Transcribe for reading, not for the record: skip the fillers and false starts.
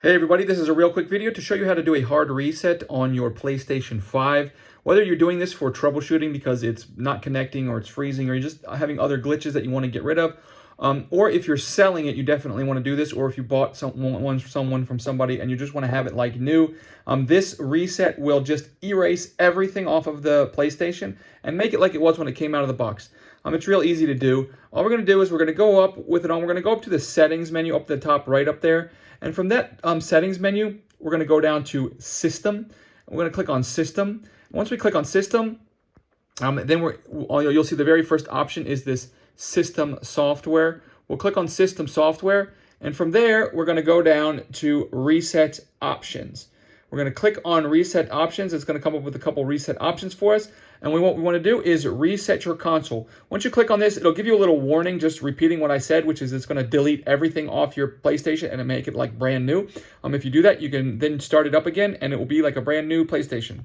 Hey everybody, this is a real quick video to show you how to do a hard reset on your PlayStation 5. Whether you're doing this for troubleshooting because it's not connecting or it's freezing or you're just having other glitches that you want to get rid of, or if you're selling it, you definitely want to do this, or if you bought someone from somebody and you just want to have it like new, this reset will just erase everything off of the PlayStation and make it like it was when it came out of the box. It's real easy to do. All we're going to do is we're going to go up with it on. We're going to go up to the settings menu up at the top right up there. And from that settings menu, we're going to go down to System. We're going to click on System. Once we click on System, then you'll see the very first option is this System Software. We'll click on System Software. And from there, we're going to go down to Reset Options. We're going to click on Reset Options. It's going to come up with a couple reset options for us. And what we want to do is reset your console. Once you click on this, it'll give you a little warning just repeating what I said, which is it's going to delete everything off your PlayStation and make it like brand new. If you do that, you can then start it up again and it will be like a brand new PlayStation.